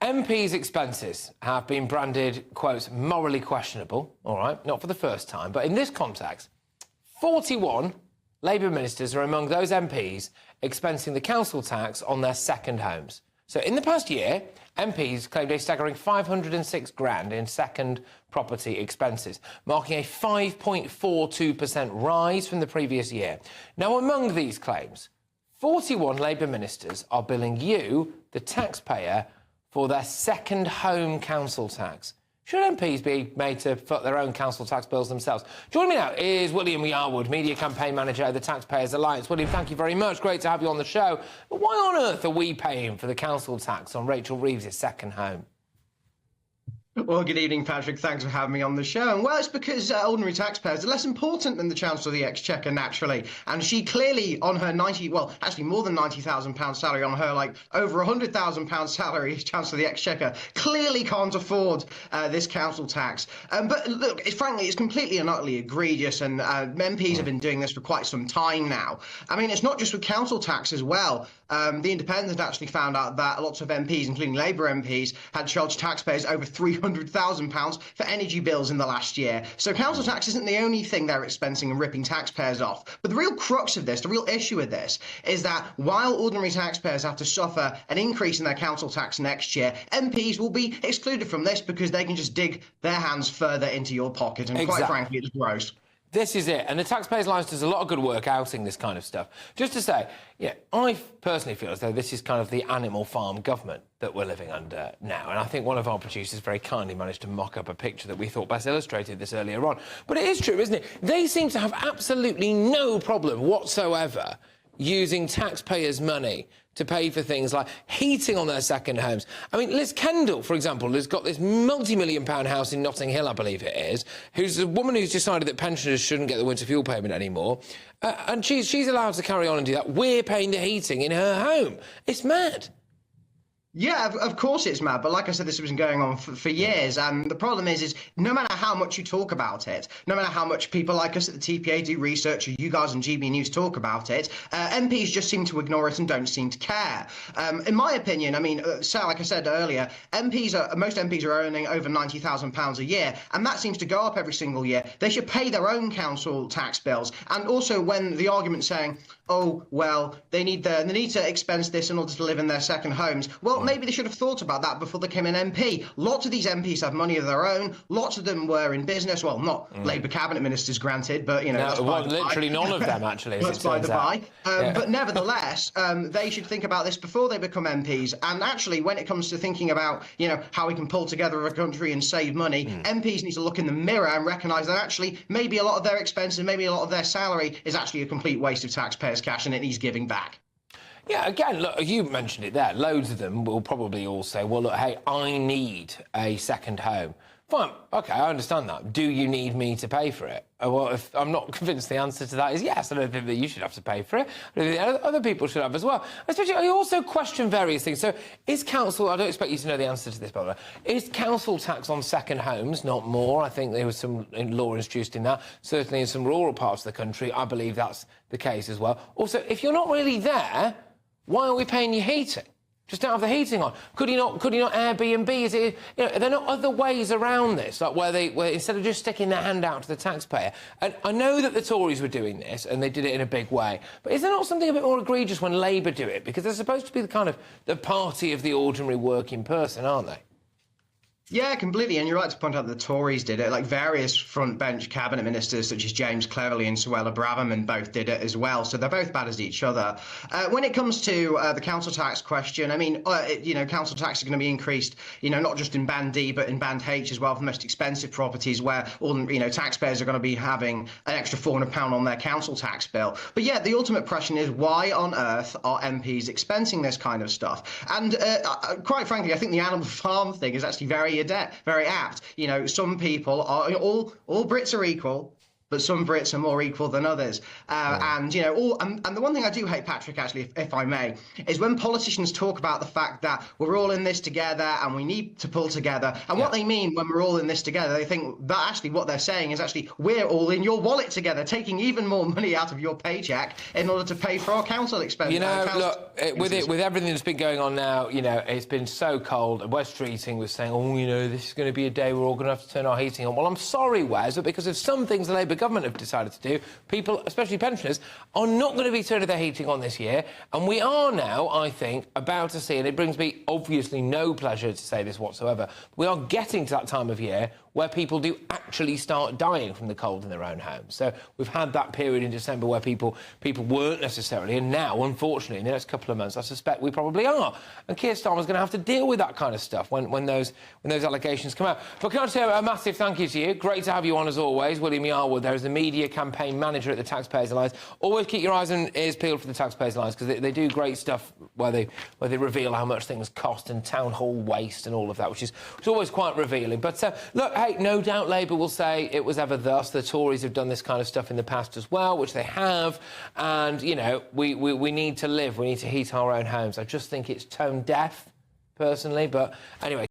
MPs' expenses have been branded, quote, morally questionable, all right, not for the first time, but in this context, 41 Labour ministers are among those MPs expensing the council tax on their second homes. So in the past year, MPs claimed a staggering 506 grand in second property expenses, marking a 5.42% rise from the previous year. Now, among these claims, 41 Labour ministers are billing you, the taxpayer, for their second home council tax. Should MPs be made to foot their own council tax bills themselves? Joining me now is William Yarwood, Media Campaign Manager at the Taxpayers Alliance. William, thank you very much. Great to have you on the show. But why on earth are we paying for the council tax on Rachel Reeves' second home? Well, good evening, Patrick. Thanks for having me on the show. And well, it's because ordinary taxpayers are less important than the Chancellor of the Exchequer, naturally. And she clearly, on her actually more than £90,000 salary, on her over £100,000 salary as Chancellor of the Exchequer, clearly can't afford this council tax. But look, frankly, it's completely and utterly egregious. And MPs have been doing this for quite some time now. I mean, it's not just with council tax as well. The Independent actually found out that lots of MPs, including Labour MPs, had charged taxpayers over £300,000 for energy bills in the last year. So council tax isn't the only thing they're expensing and ripping taxpayers off. But the real crux of this, the real issue with this, is that while ordinary taxpayers have to suffer an increase in their council tax next year, MPs will be excluded from this because they can just dig their hands further into your pocket. And quite frankly, it's gross. This is it. And the Taxpayers Alliance does a lot of good work outing this kind of stuff. Just to say, yeah, I personally feel as though this is kind of the animal farm government that we're living under now. And I think one of our producers very kindly managed to mock up a picture that we thought best illustrated this earlier on. But it is true, isn't it? They seem to have absolutely no problem whatsoever using taxpayers' money to pay for things like heating on their second homes. I mean, Liz Kendall, for example, has got this multi-million-pound house in Notting Hill, I believe it is, who's a woman who's decided that pensioners shouldn't get the winter fuel payment anymore, and she's allowed to carry on and do that. We're paying the heating in her home. It's mad. Yeah, of course it's mad. But like I said, this has been going on for years. And the problem is no matter how much you talk about it, no matter how much people like us at the TPA do research, or you guys on GB News talk about it, MPs just seem to ignore it and don't seem to care. In my opinion, I mean, so like I said earlier, most MPs are earning over £90,000 a year, and that seems to go up every single year. They should pay their own council tax bills. And also when the argument's saying, oh, well, they need to expense this in order to live in their second homes. Well, maybe they should have thought about that before they became an MP. Lots of these MPs have money of their own. Lots of them were in business. Well, not Labour cabinet ministers, granted, but, you know, literally none of them, actually, that's by the by. But nevertheless, they should think about this before they become MPs. And actually, when it comes to thinking about, you know, how we can pull together a country and save money, MPs need to look in the mirror and recognise that actually maybe a lot of their expenses, maybe a lot of their salary is actually a complete waste of taxpayers' cash, and it needs giving back. Yeah, again, look, you mentioned it there. Loads of them will probably all say, well, look, hey, I need a second home. Fine, OK, I understand that. Do you need me to pay for it? Well, if I'm not convinced the answer to that is yes. I don't think that you should have to pay for it. I don't think other people should have as well. Especially, I also question various things. So is council, I don't expect you to know the answer to this, by the way, is council tax on second homes, not more? I think there was some law introduced in that. Certainly in some rural parts of the country, I believe that's the case as well. Also, if you're not really there, why are we paying you heating? Just don't have the heating on. Could you not Airbnb? Is it, you know, are there not other ways around this, like where instead of just sticking their hand out to the taxpayer? And I know that the Tories were doing this and they did it in a big way, but is there not something a bit more egregious when Labour do it? Because they're supposed to be the party of the ordinary working person, aren't they? Yeah, completely. And you're right to point out that the Tories did it. Like various front bench cabinet ministers, such as James Cleverly and Suella Braverman, both did it as well. So they're both bad as each other. When it comes to the council tax question, I mean, you know, council tax is going to be increased, you know, not just in Band D, but in Band H as well for the most expensive properties where, you know, taxpayers are going to be having an extra £400 on their council tax bill. But yeah, the ultimate question is why on earth are MPs expensing this kind of stuff? And quite frankly, I think the animal farm thing is actually very apt. You know, some people are all Brits are equal. but some Brits are more equal than others. And, you know, and the one thing I do hate, Patrick, actually, if I may, is when politicians talk about the fact that we're all in this together and we need to pull together. And what they mean when we're all in this together, they think that actually what they're saying is actually we're all in your wallet together, taking even more money out of your paycheck in order to pay for our council expenses. You know, look, with everything that's been going on now, you know, it's been so cold. And Wes Streeting was saying, oh, you know, this is going to be a day we're all going to have to turn our heating on. Well, I'm sorry, Wes, but because of some things the Labour government have decided to do, people, especially pensioners, are not going to be turning their heating on this year. And we are now, I think, about to see, and it brings me obviously no pleasure to say this whatsoever, we are getting to that time of year where people do actually start dying from the cold in their own homes. So we've had that period in December where people weren't necessarily, and now, unfortunately, in the next couple of months, I suspect we probably are. And Keir Starmer's going to have to deal with that kind of stuff when those allegations come out. But can I say a massive thank you to you? Great to have you on as always. William Yarwood, there is the media campaign manager at the Taxpayers Alliance. Always keep your eyes and ears peeled for the Taxpayers Alliance because they do great stuff where they reveal how much things cost and town hall waste and all of that, which is always quite revealing. But look, hey, no doubt Labour will say it was ever thus. The Tories have done this kind of stuff in the past as well, which they have. And, you know, we need to live. We need to heat our own homes. I just think it's tone deaf, personally. But anyway...